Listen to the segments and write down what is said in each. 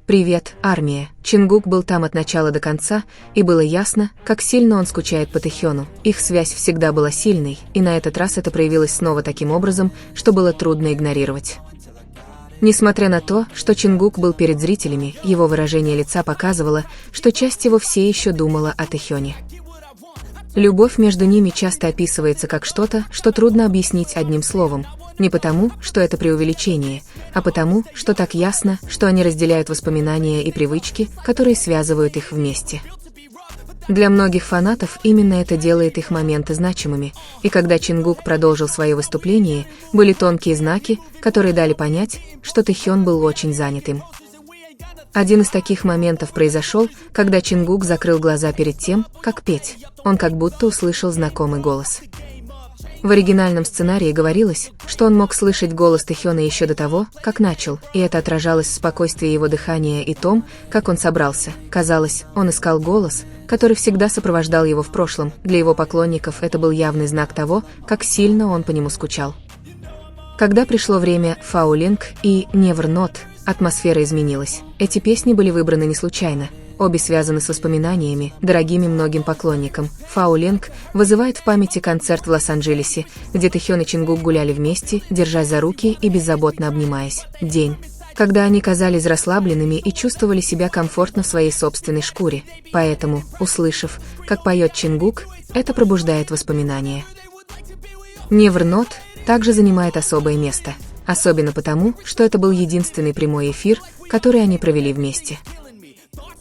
«Привет, армия». Чингук был там от начала до конца, и было ясно, как сильно он скучает по Тэхёну. Их связь всегда была сильной, и на этот раз это проявилось снова таким образом, что было трудно игнорировать. Несмотря на то, что Чингук был перед зрителями, его выражение лица показывало, что часть его все еще думала о Тэхёне. Любовь между ними часто описывается как что-то, что трудно объяснить одним словом. Не потому, что это преувеличение, а потому, что так ясно, что они разделяют воспоминания и привычки, которые связывают их вместе. Для многих фанатов именно это делает их моменты значимыми, и когда Чингук продолжил свое выступление, были тонкие знаки, которые дали понять, что Тэхён был очень занят им. Один из таких моментов произошел, когда Чингук закрыл глаза перед тем, как петь. Он как будто услышал знакомый голос. В оригинальном сценарии говорилось, что он мог слышать голос Тэхёна еще до того, как начал, и это отражалось в спокойствии его дыхания и том, как он собрался. Казалось, он искал голос, который всегда сопровождал его в прошлом. Для его поклонников это был явный знак того, как сильно он по нему скучал. Когда пришло время «Falling» и «Never Not», атмосфера изменилась. Эти песни были выбраны не случайно. Обе связаны с воспоминаниями, дорогими многим поклонникам. «Falling» вызывает в памяти концерт в Лос-Анджелесе, где Тэхён и Чингук гуляли вместе, держась за руки и беззаботно обнимаясь. День, когда они казались расслабленными и чувствовали себя комфортно в своей собственной шкуре. Поэтому, услышав, как поет Чингук, это пробуждает воспоминания. «Never Not» также занимает особое место. Особенно потому, что это был единственный прямой эфир, который они провели вместе.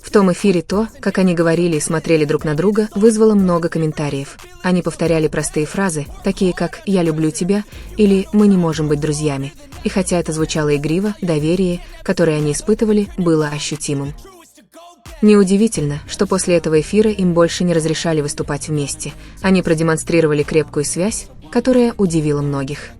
В том эфире то, как они говорили и смотрели друг на друга, вызвало много комментариев. Они повторяли простые фразы, такие как «я люблю тебя» или «мы не можем быть друзьями». И хотя это звучало игриво, доверие, которое они испытывали, было ощутимым. Неудивительно, что после этого эфира им больше не разрешали выступать вместе. Они продемонстрировали крепкую связь, которая удивила многих.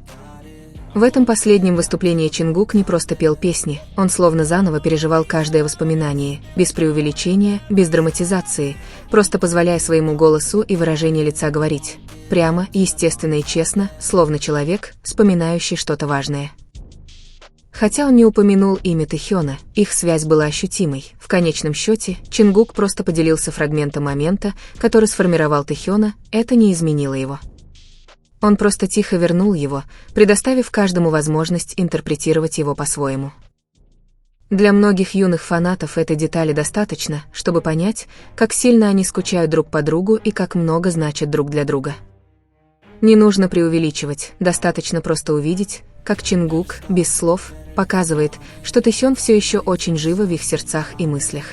В этом последнем выступлении Чингук не просто пел песни, он словно заново переживал каждое воспоминание, без преувеличения, без драматизации, просто позволяя своему голосу и выражению лица говорить. Прямо, естественно и честно, словно человек, вспоминающий что-то важное. Хотя он не упомянул имя Тэхёна, их связь была ощутимой. В конечном счете, Чингук просто поделился фрагментом момента, который сформировал Тэхёна, это не изменило его. Он просто тихо вернул его, предоставив каждому возможность интерпретировать его по-своему. Для многих юных фанатов этой детали достаточно, чтобы понять, как сильно они скучают друг по другу и как много значат друг для друга. Не нужно преувеличивать, достаточно просто увидеть, как Чингук, без слов, показывает, что Тэхён все еще очень живо в их сердцах и мыслях.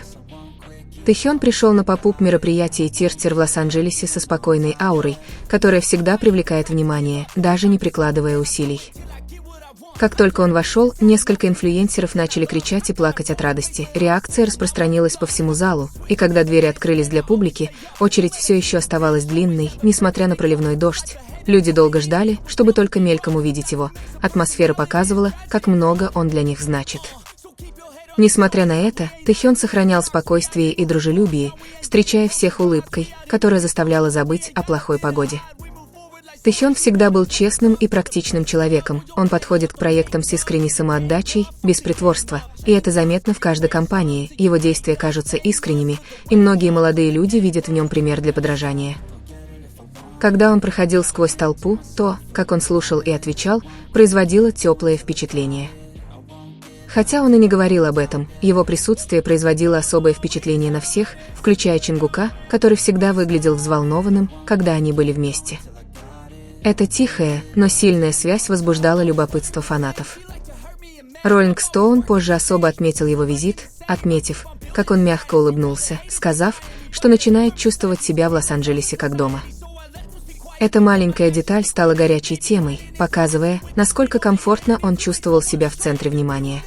Тэхён пришел на поп-оп мероприятие Тиртир в Лос-Анджелесе со спокойной аурой, которая всегда привлекает внимание, даже не прикладывая усилий. Как только он вошел, несколько инфлюенсеров начали кричать и плакать от радости. Реакция распространилась по всему залу, и когда двери открылись для публики, очередь все еще оставалась длинной, несмотря на проливной дождь. Люди долго ждали, чтобы только мельком увидеть его. Атмосфера показывала, как много он для них значит. Несмотря на это, Тэхён сохранял спокойствие и дружелюбие, встречая всех улыбкой, которая заставляла забыть о плохой погоде. Тэхён всегда был честным и практичным человеком, он подходит к проектам с искренней самоотдачей, без притворства, и это заметно в каждой компании, его действия кажутся искренними, и многие молодые люди видят в нем пример для подражания. Когда он проходил сквозь толпу, то, как он слушал и отвечал, производило теплое впечатление. Хотя он и не говорил об этом, его присутствие производило особое впечатление на всех, включая Чингука, который всегда выглядел взволнованным, когда они были вместе. Эта тихая, но сильная связь возбуждала любопытство фанатов. Rolling Stone позже особо отметил его визит, отметив, как он мягко улыбнулся, сказав, что начинает чувствовать себя в Лос-Анджелесе как дома. Эта маленькая деталь стала горячей темой, показывая, насколько комфортно он чувствовал себя в центре внимания.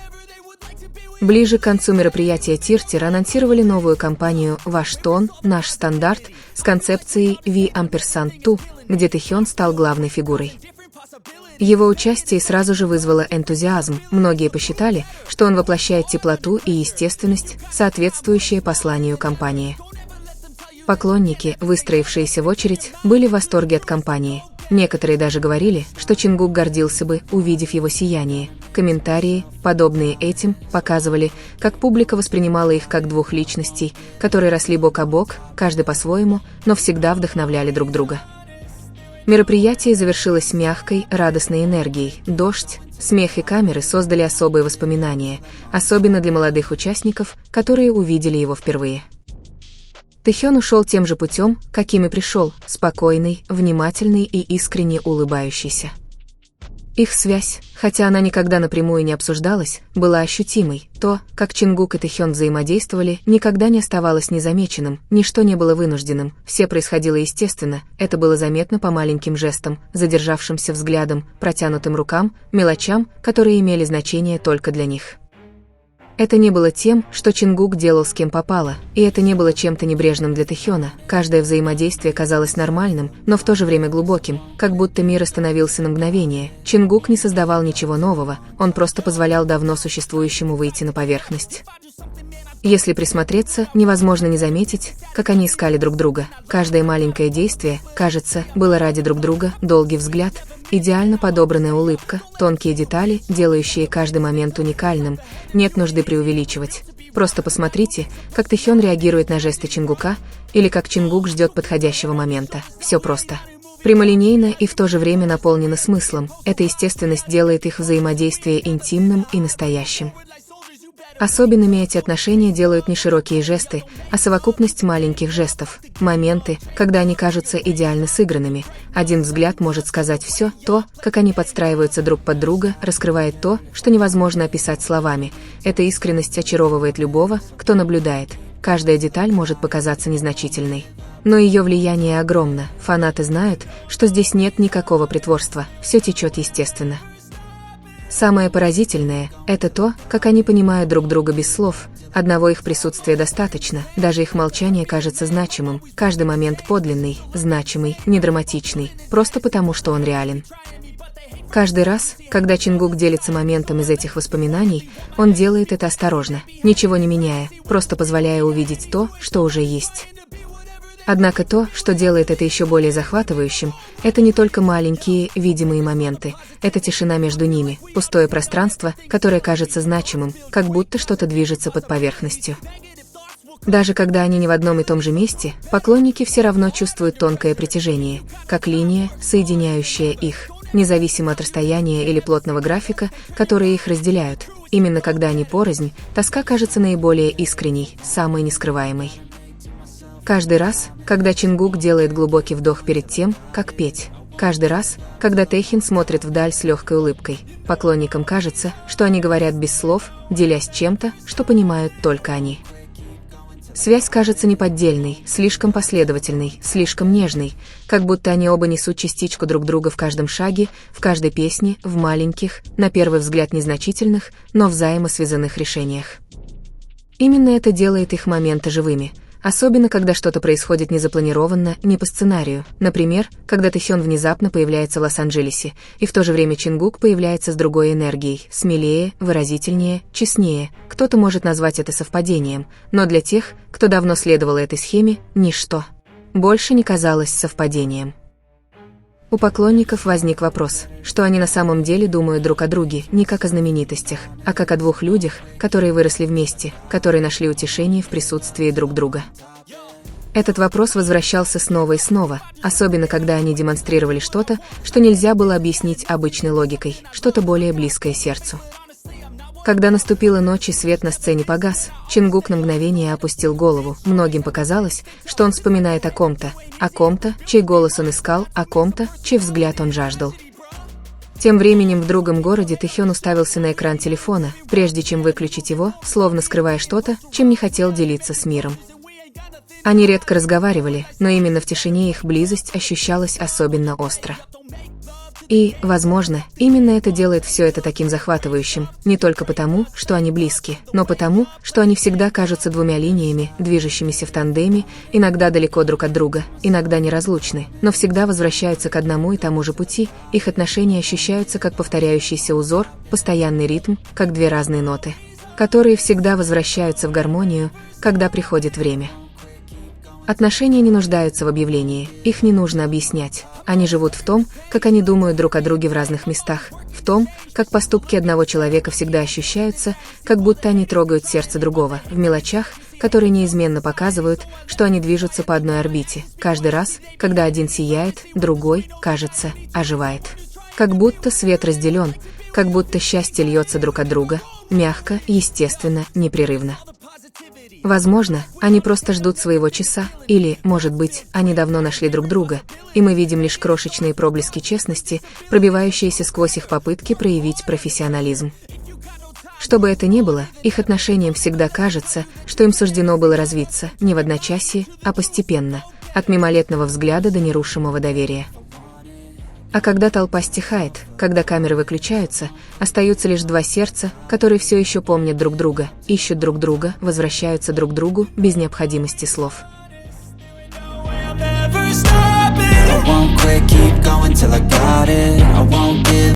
Ближе к концу мероприятия Тиртир анонсировали новую кампанию «Ваш тон, наш стандарт» с концепцией V&2, где Тэхён стал главной фигурой. Его участие сразу же вызвало энтузиазм, многие посчитали, что он воплощает теплоту и естественность, соответствующие посланию кампании. Поклонники, выстроившиеся в очередь, были в восторге от кампании. Некоторые даже говорили, что Чингук гордился бы, увидев его сияние. комментарии, подобные этим, показывали, как публика воспринимала их как двух личностей, которые росли бок о бок, каждый по-своему, но всегда вдохновляли друг друга. Мероприятие завершилось мягкой, радостной энергией. Дождь, смех и камеры создали особые воспоминания, особенно для молодых участников, которые увидели его впервые. Тэхён ушел тем же путем, каким и пришел, спокойный, внимательный и искренне улыбающийся. Их связь, хотя она никогда напрямую не обсуждалась, была ощутимой. То, как Чингук и Тэхён взаимодействовали, никогда не оставалось незамеченным, ничто не было вынужденным, все происходило естественно, это было заметно по маленьким жестам, задержавшимся взглядам, протянутым рукам, мелочам, которые имели значение только для них. Это не было тем, что Чингук делал с кем попало, и это не было чем-то небрежным для Тэхёна. Каждое взаимодействие казалось нормальным, но в то же время глубоким, как будто мир остановился на мгновение. Чингук не создавал ничего нового, он просто позволял давно существующему выйти на поверхность. Если присмотреться, невозможно не заметить, как они искали друг друга. Каждое маленькое действие, кажется, было ради друг друга, долгий взгляд, идеально подобранная улыбка, тонкие детали, делающие каждый момент уникальным. Нет нужды преувеличивать. Просто посмотрите, как Тэхён реагирует на жесты Чингука, или как Чингук ждет подходящего момента. Все просто. Прямолинейно и в то же время наполнено смыслом. Эта естественность делает их взаимодействие интимным и настоящим. Особенными эти отношения делают не широкие жесты, а совокупность маленьких жестов, моменты, когда они кажутся идеально сыгранными. Один взгляд может сказать все, то, как они подстраиваются друг под друга, раскрывает то, что невозможно описать словами. Эта искренность очаровывает любого, кто наблюдает. Каждая деталь может показаться незначительной. Но ее влияние огромно, фанаты знают, что здесь нет никакого притворства, все течет естественно. Самое поразительное – это то, как они понимают друг друга без слов. Одного их присутствия достаточно, даже их молчание кажется значимым, каждый момент подлинный, значимый, не драматичный, просто потому, что он реален. Каждый раз, когда Чингук делится моментом из этих воспоминаний, он делает это осторожно, ничего не меняя, просто позволяя увидеть то, что уже есть. Однако то, что делает это еще более захватывающим, это не только маленькие, видимые моменты, это тишина между ними, пустое пространство, которое кажется значимым, как будто что-то движется под поверхностью. Даже когда они не в одном и том же месте, поклонники все равно чувствуют тонкое притяжение, как линия, соединяющая их, независимо от расстояния или плотного графика, которые их разделяют. Именно когда они порознь, тоска кажется наиболее искренней, самой нескрываемой. Каждый раз, когда Чингук делает глубокий вдох перед тем, как петь. Каждый раз, когда Тэхин смотрит вдаль с легкой улыбкой. Поклонникам кажется, что они говорят без слов, делясь чем-то, что понимают только они. Связь кажется неподдельной, слишком последовательной, слишком нежной, как будто они оба несут частичку друг друга в каждом шаге, в каждой песне, в маленьких, на первый взгляд незначительных, но взаимосвязанных решениях. Именно это делает их моменты живыми. Особенно, когда что-то происходит незапланированно, не по сценарию. Например, когда Тэхён внезапно появляется в Лос-Анджелесе, и в то же время Чингук появляется с другой энергией, смелее, выразительнее, честнее. Кто-то может назвать это совпадением, но для тех, кто давно следовал этой схеме, ничто больше не казалось совпадением. У поклонников возник вопрос, что они на самом деле думают друг о друге, не как о знаменитостях, а как о двух людях, которые выросли вместе, которые нашли утешение в присутствии друг друга. Этот вопрос возвращался снова и снова, особенно когда они демонстрировали что-то, что нельзя было объяснить обычной логикой, что-то более близкое сердцу. Когда наступила ночь и свет на сцене погас, Чингук на мгновение опустил голову. Многим показалось, что он вспоминает о ком-то, чей голос он искал, о ком-то, чей взгляд он жаждал. Тем временем в другом городе Тэхён уставился на экран телефона, прежде чем выключить его, словно скрывая что-то, чем не хотел делиться с миром. Они редко разговаривали, но именно в тишине их близость ощущалась особенно остро. И, возможно, именно это делает все это таким захватывающим, не только потому, что они близки, но потому, что они всегда кажутся двумя линиями, движущимися в тандеме, иногда далеко друг от друга, иногда неразлучны, но всегда возвращаются к одному и тому же пути, их отношения ощущаются как повторяющийся узор, постоянный ритм, как две разные ноты, которые всегда возвращаются в гармонию, когда приходит время. Отношения не нуждаются в объявлении, их не нужно объяснять. Они живут в том, как они думают друг о друге в разных местах, в том, как поступки одного человека всегда ощущаются, как будто они трогают сердце другого, в мелочах, которые неизменно показывают, что они движутся по одной орбите. Каждый раз, когда один сияет, другой, кажется, оживает. Как будто свет разделен, как будто счастье льется друг от друга, мягко, естественно, непрерывно. Возможно, они просто ждут своего часа, или, может быть, они давно нашли друг друга, и мы видим лишь крошечные проблески честности, пробивающиеся сквозь их попытки проявить профессионализм. Что бы это ни было, их отношениям всегда кажется, что им суждено было развиться не в одночасье, а постепенно, от мимолетного взгляда до нерушимого доверия. А когда толпа стихает, когда камеры выключаются, остаются лишь два сердца, которые все еще помнят друг друга, ищут друг друга, возвращаются друг к другу без необходимости слов.